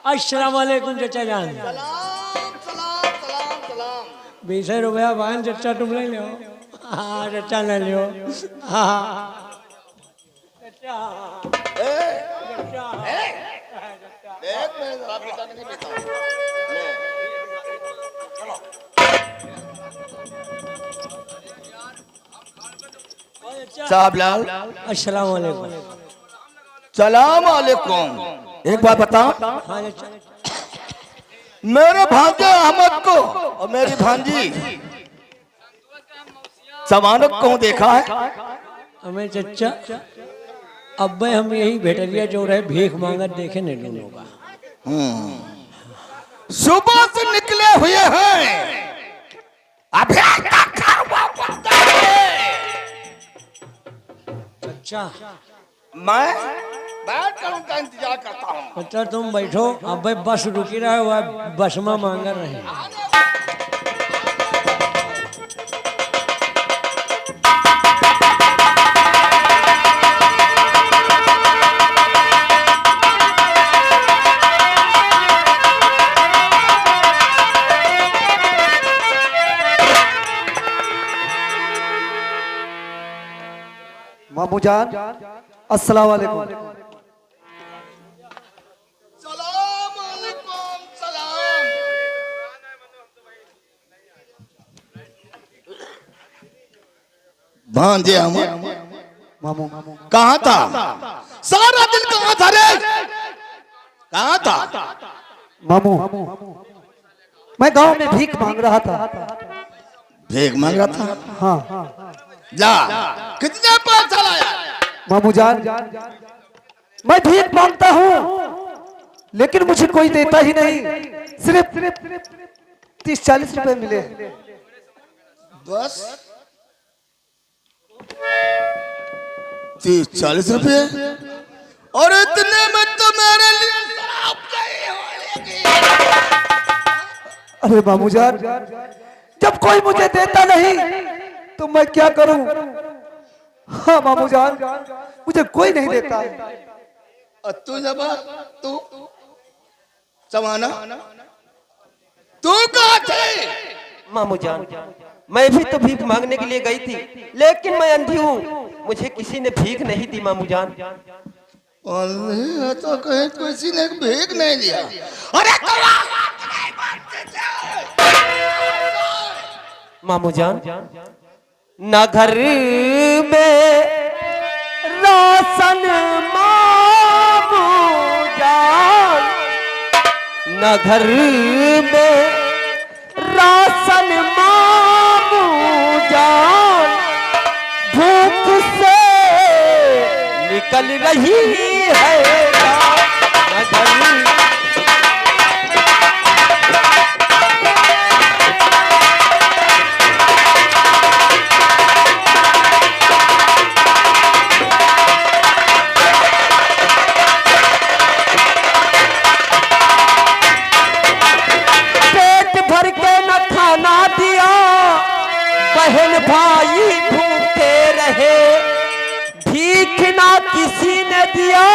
अस्सलाम वालेकुम चचा जान। सलाम सलाम सलाम सलाम। 20 रुपया बहन चचा तुम ले लो। हाँ चचा ले लो। हाँ चचा चचा देख मैं जरा पीता नहीं पीता। चलो साहबलाल अस्सलाम वालेकुम। सलाम वालेकुम। एक बात बता, हाँ चचा। मेरे भांजे अहमद को और मेरी भांजी समानक को देखा है? हमें चचा अब हम यही भेटरिया जो रहे भीख मांगत देखे नहीं दोनों का। सुबह से निकले हुए हैं, अभी तक घर वापस नहीं आए। चचा मैं बैठ कर उनका इंतजार करता हूँ। चचा तुम बैठो, अब भाई बस रुकी रहा है, वह बस में मांग रहे हैं। मामू जान अस्सलाम वालेकुम। सलाम अलैकुम सलाम। भांजे हम मामू कहाँ था? सारा दिन कहाँ था रे? कहाँ था? मामू मैं गांव में भीख मांग रहा था। भीख मांग रहा था? हाँ जा, कितने पैसा लाया? मामू जान मैं भीख मांगता हूँ लेकिन मुझे कोई देता ही नहीं। सिर्फ 30-40 रुपए मिले। बस 30-40 रुपए? और इतने में तो मेरे लिए शराब नहीं होगी। अरे मामू जान जब कोई मुझे देता नहीं तो मैं क्या करूं? हाँ मामू जान मुझे कोई नहीं देता। तू जब तू समाना तू कहाँ थे? मामू जान मैं भी तो भीख मांगने के लिए गई थी, लेकिन मैं अंधी हूँ, मुझे किसी ने भीख नहीं दी मामू जान। अरे तो कहीं किसी ने भीख नहीं दिया। अरे मामू जान ना घर में राशन मामू जान, ना घर में राशन मामू जान, भूख से निकल रही है ना घर। बहन भाई भूखे रहे, भीख ना किसी ने दिया,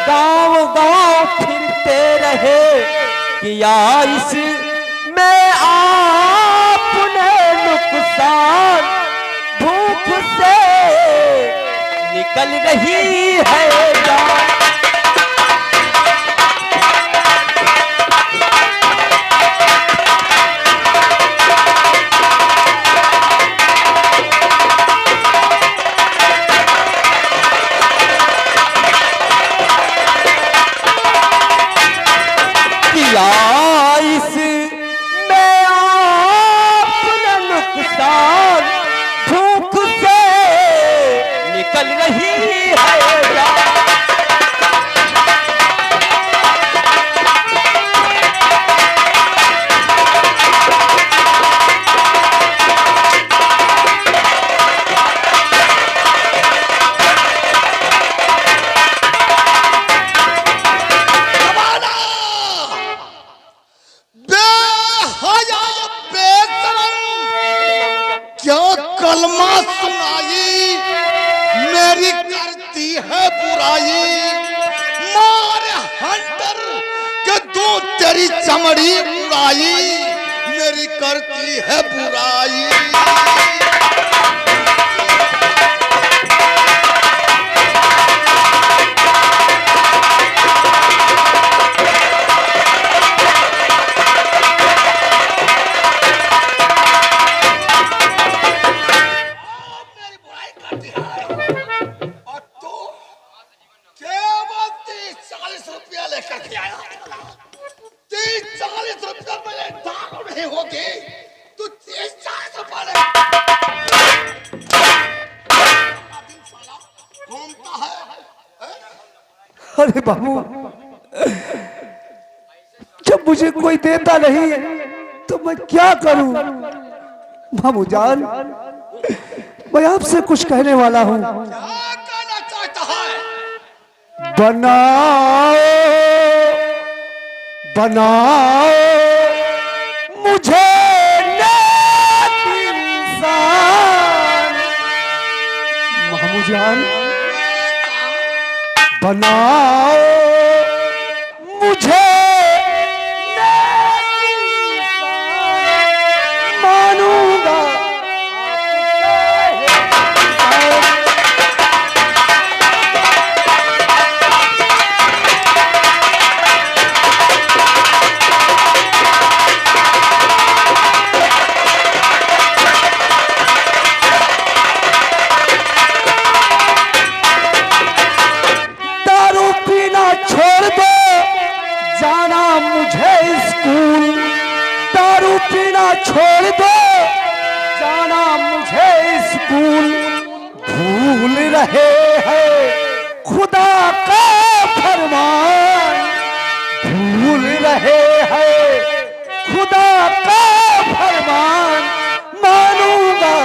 गांव गांव फिरते रहे, किया इसमें आपने नुकसान, भूख से निकल रही है जान। इसमें आपने नुकसान, भूख से निकल रही है जान। मेरी चमड़ी उड़ाई, मेरी करती है बुराई। अरे बाबू, जब मुझे कोई देता नहीं तो मैं क्या करूं? बाबू जान, मैं आपसे कुछ कहने वाला हूं। क्या कहना चाहता है? बनाओ बनाओ मुझे नेक इंसान। महमूद जान, बनाओ मुझे नेक इंसान, मानूंगा छोड़ दो जाना मुझे स्कूल। भूल रहे हैं खुदा का फरमान, भूल रहे हैं खुदा का फरमान, मानूंगा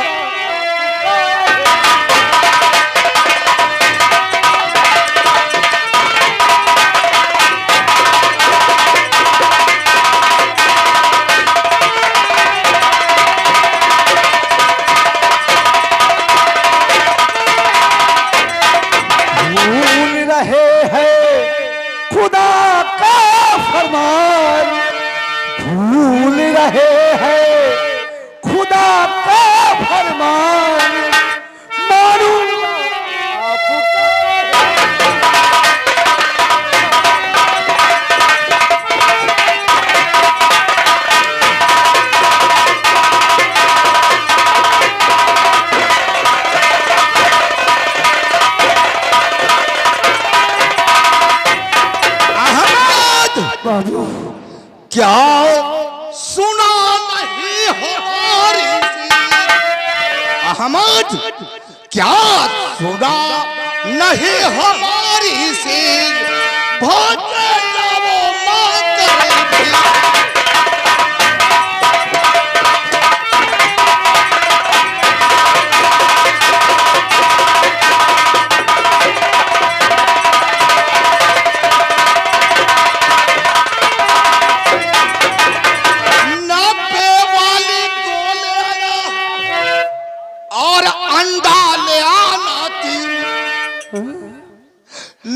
भूल रहे हैं खुदा का फरमान, मानूंगा आपका। अहमद, क्या सुना नहीं हमारी सीख? अहमद, क्या सुना नहीं हमारी सीख? भागे जाओ मां करेगी।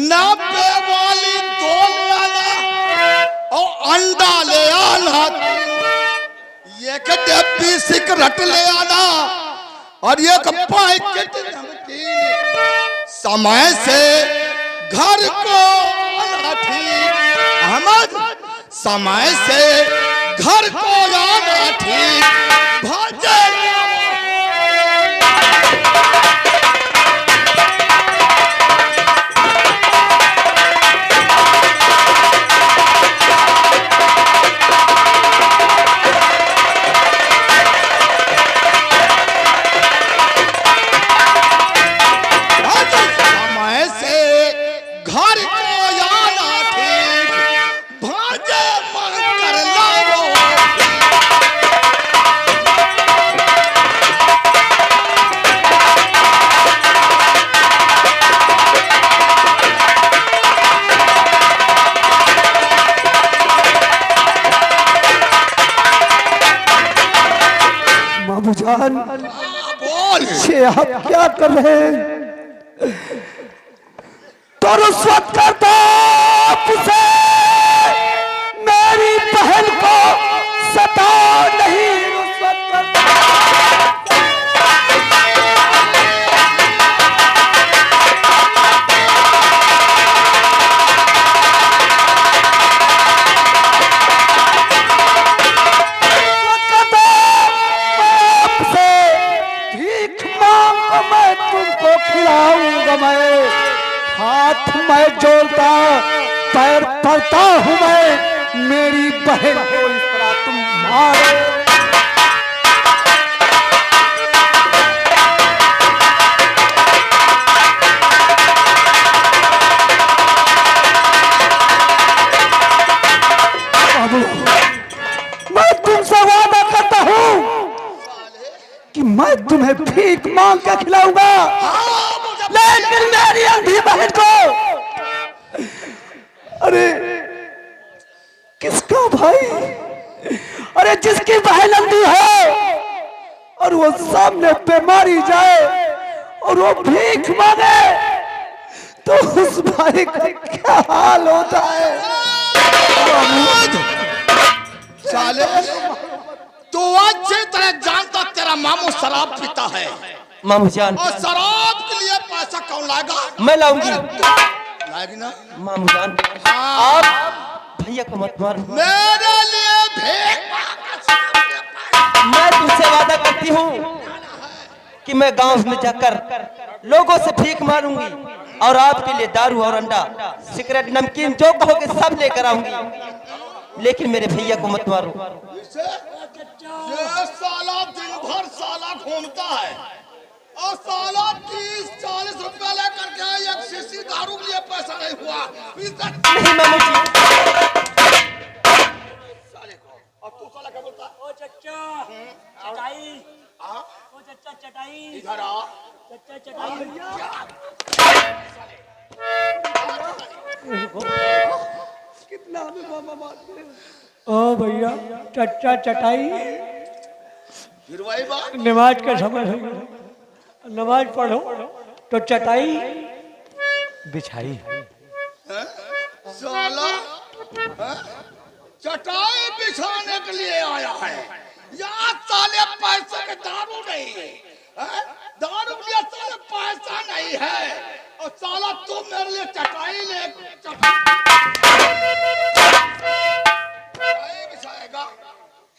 नब्बे वाली दो ले आना और अंडा ले आना, एक डब्बी सिगरेट ले आना और एक पैकेट नमकीन। समय से घर को आना ठीक। अहमद, समय से घर को आना ठीक। भाजे जान, ये आप क्या कर रहे हैं? तो रुस्वत करता आपसे मेरी करता हूं मैं मेरी बहन को इस तरह तुम मारो। मैं तुमसे वादा करता हूं कि मैं तुम्हें भीख मांग के खिलाऊंगा, लेकिन मेरी अंधी बहन को, अरे किसका भाई, अरे जिसकी बहन अंधी है और वो सामने पे मारी जाए और वो भीख मांगे तो उस भाई का क्या हाल होता है। साले तू अच्छी तरह जानता तेरा मामू शराब पीता है मामू जान, और शराब के लिए पैसा कौन लाएगा? मैं लाऊंगी। लाएगी ना मामू जान, हाँ। आप भैया को मत मारो। मेरे लिए भीख मैं तुमसे वादा करती हूँ कि मैं गांव में जाकर लोगों से भीख मारूंगी और आपके लिए दारू और अंडा, सिगरेट, नमकीन जो कहोगे सब लेकर आऊंगी, लेकिन मेरे भैया को मत मारो। ये साला दिन भर साला घूमता है और साला 30-40 रुपया लेकर के एक शीशी दारू के लिए पैसा नहीं हुआ। नहीं मामू जी, और तू साला क्या बोलता है? ओ चच्चा चटाई, ओ चच्चा चटाई, इधर आ। चच्चा चटाई। कितना हमें मामा मारते हैं। ओ भैया चच्चा चटाई, फिर वही बात। नमाज का समय है, नमाज पढ़ो तो चटाई बिछाई। साला चटाई बिछाने के लिए आया है, यहाँ साले पैसे के दारू नहीं है, दारू के लिए साले पैसा नहीं है, और साला तू मेरे लिए चटाई बिछाएगा?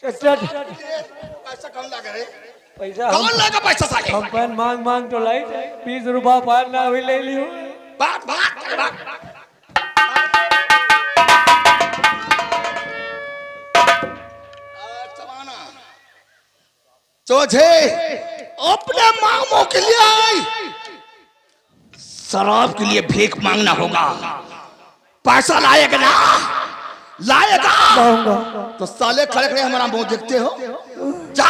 चच्चा पैसा कौन लगा रे? पैसा कौन लगा पैसा साले? हम पैन मांग मांग तो लाई 20 रुपया पार ना भी ले लियो। बात बात बात तुझे अपने मामों के लिए आई शराब के लिए भीख मांगना होगा। पैसा लाएगा ना? लाएगा तो साले खड़े खड़े हमारा मुंह देखते हो? जा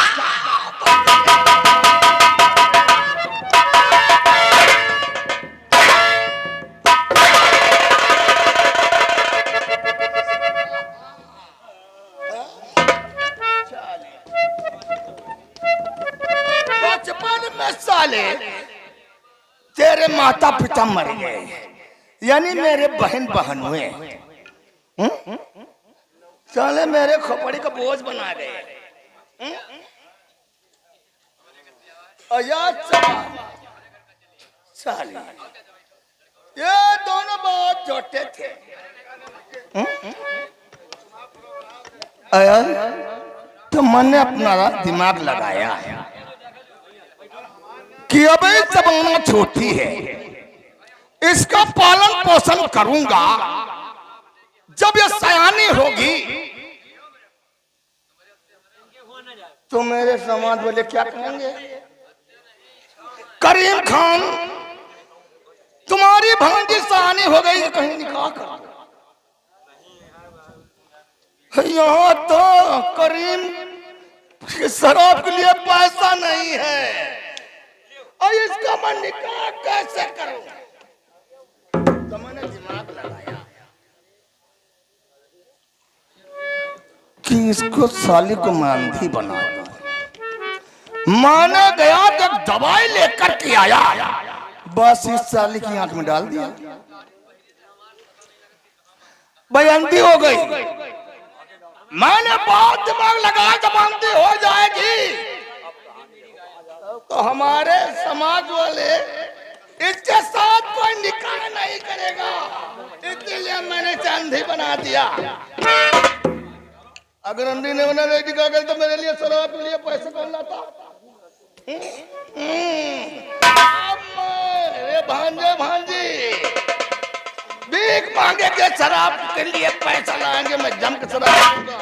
बचपन में साले तेरे माता पिता मर गए, यानी मेरे बहन बहन हुए, साले मेरे खोपड़ी का बोझ बना गए। साले ये दोनों बहुत छोटे थे। आया तो मैंने अपना दिमाग लगाया कि अब ये जमाना छोटी है, इसका पालन पोषण करूंगा, जब ये सयानी होगी तो मेरे समाज वाले क्या कहेंगे? करीम खान तुम्हारी भांजी सयानी हो गई तो कहीं निकाह कर। यहाँ तो करीम शराब के लिए पैसा नहीं है और इसका मैं निकाह कैसे करूं? तो मैंने दिमाग लगाया कि इसको साली को मैं अंधी बना दूं। माने गया जब दवाई लेकर के आया, बस इस साली की आंख में डाल दिया, भाई अंधी हो गई। मैंने बहुत दिमाग लगाया जब अंधी हो जाएगी तो हमारे समाज वाले इसके साथ कोई निकाह नहीं करेगा, इसलिए मैंने इसे अंधी बना दिया। अगर अंधी ने बना निकाह कर तो मेरे लिए शराब के लिए पैसे कौन लाता? भांजे भांजी भीख भीख मांगे के शराब के लिए पैसा लाएंगे, मैं जम के शराब पीऊंगा।